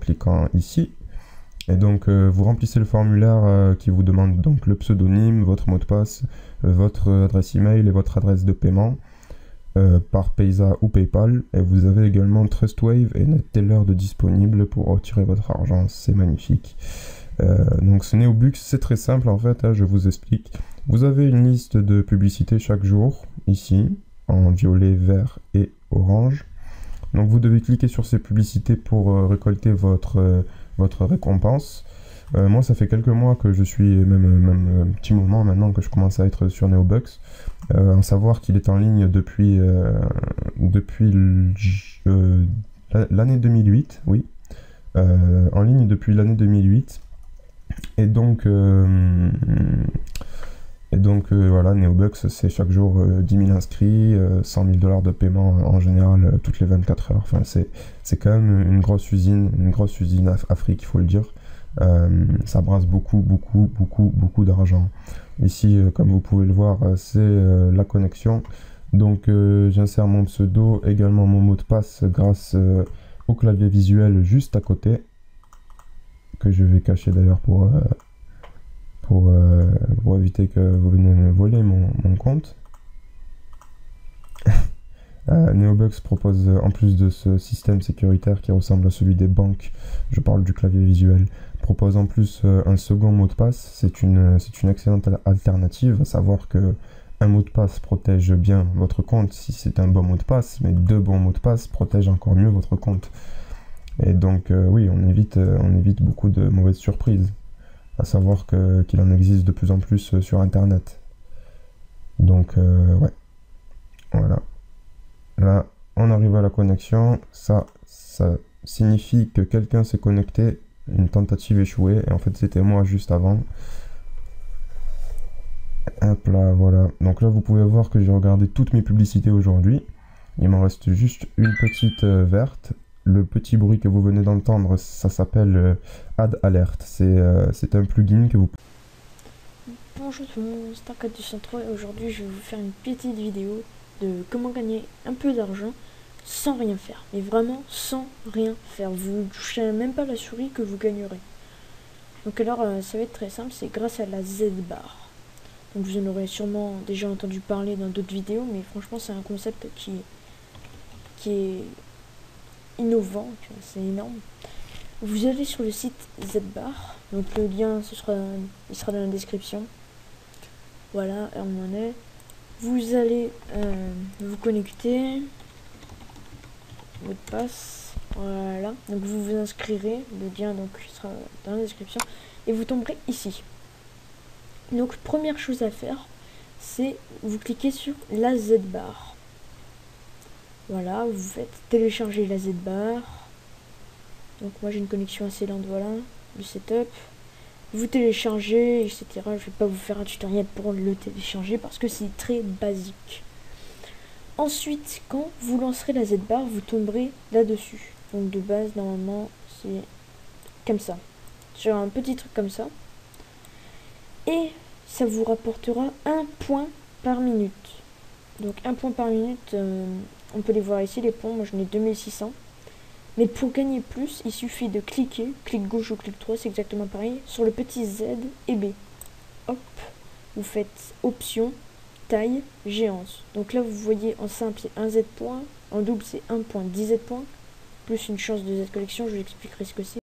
cliquant ici. Et donc vous remplissez le formulaire qui vous demande donc le pseudonyme, votre mot de passe, votre adresse email et votre adresse de paiement par Payza ou PayPal. Et vous avez également Trustwave et NetTeller de disponible pour retirer votre argent. C'est magnifique. Donc ce Neobux, c'est très simple en fait, je vous explique. Vous avez une liste de publicités chaque jour, ici, en violet, vert et orange. Donc vous devez cliquer sur ces publicités pour récolter votre récompense. Moi ça fait quelques mois que je suis, même un petit moment maintenant que je commence à être sur Neobux. En savoir qu'il est en ligne depuis l'année 2008, oui. En ligne depuis l'année 2008. Et donc voilà, Neobux, c'est chaque jour 10 000 inscrits, 100 000 $ de paiement en général toutes les 24 heures. Enfin, c'est quand même une grosse usine Afrique, il faut le dire. Ça brasse beaucoup d'argent. Ici, comme vous pouvez le voir, c'est la connexion. Donc j'insère mon pseudo, également mon mot de passe grâce au clavier visuel juste à côté, que je vais cacher d'ailleurs pour éviter que vous veniez me voler mon compte. Neobux propose, en plus de ce système sécuritaire qui ressemble à celui des banques, je parle du clavier visuel, propose en plus un second mot de passe. C'est une excellente alternative, à savoir que un mot de passe protège bien votre compte si c'est un bon mot de passe, mais deux bons mots de passe protègent encore mieux votre compte. Et donc oui, on évite beaucoup de mauvaises surprises. À savoir qu'il en existe de plus en plus sur internet. Donc ouais, voilà. Là, on arrive à la connexion. Ça signifie que quelqu'un s'est connecté, une tentative échouée. Et en fait, c'était moi juste avant. Hop là, voilà. Donc là, vous pouvez voir que j'ai regardé toutes mes publicités aujourd'hui. Il m'en reste juste une petite verte. Le petit bruit que vous venez d'entendre, ça s'appelle Ad Alert. C'est un plugin que vous... Bonjour tout le monde, c'est Arcade203 et aujourd'hui je vais vous faire une petite vidéo de comment gagner un peu d'argent sans rien faire. Mais vraiment sans rien faire. Vous ne touchez même pas la souris que vous gagnerez. Donc alors ça va être très simple, c'est grâce à la Z-Bar. Donc vous en aurez sûrement déjà entendu parler dans d'autres vidéos, mais franchement c'est un concept qui est innovant, c'est énorme. Vous allez sur le site Z-Bar, donc le lien il sera dans la description. Voilà, on en est. Vous allez vous connecter, mot de passe, voilà. Donc vous vous inscrirez, le lien donc sera dans la description et vous tomberez ici. Donc première chose à faire, c'est vous cliquez sur la Z-Bar. Voilà, vous faites télécharger la Z-Bar. Donc moi j'ai une connexion assez lente, voilà, le setup. Vous téléchargez, etc. Je vais pas vous faire un tutoriel pour le télécharger parce que c'est très basique. Ensuite, quand vous lancerez la Z-Bar, vous tomberez là-dessus. Donc de base, normalement, c'est comme ça. Sur un petit truc comme ça. Et ça vous rapportera 1 point par minute. Donc 1 point par minute, on peut les voir ici, les points. Moi j'en ai 2600. Mais pour gagner plus, il suffit de cliquer, clic gauche ou clic droit, c'est exactement pareil, sur le petit Z et B. Hop, vous faites option, taille, géance. Donc là, vous voyez en simple, c'est 1 Z point, en double, c'est 1 point, 10 Z points, plus une chance de Z collection, je vous expliquerai ce que c'est.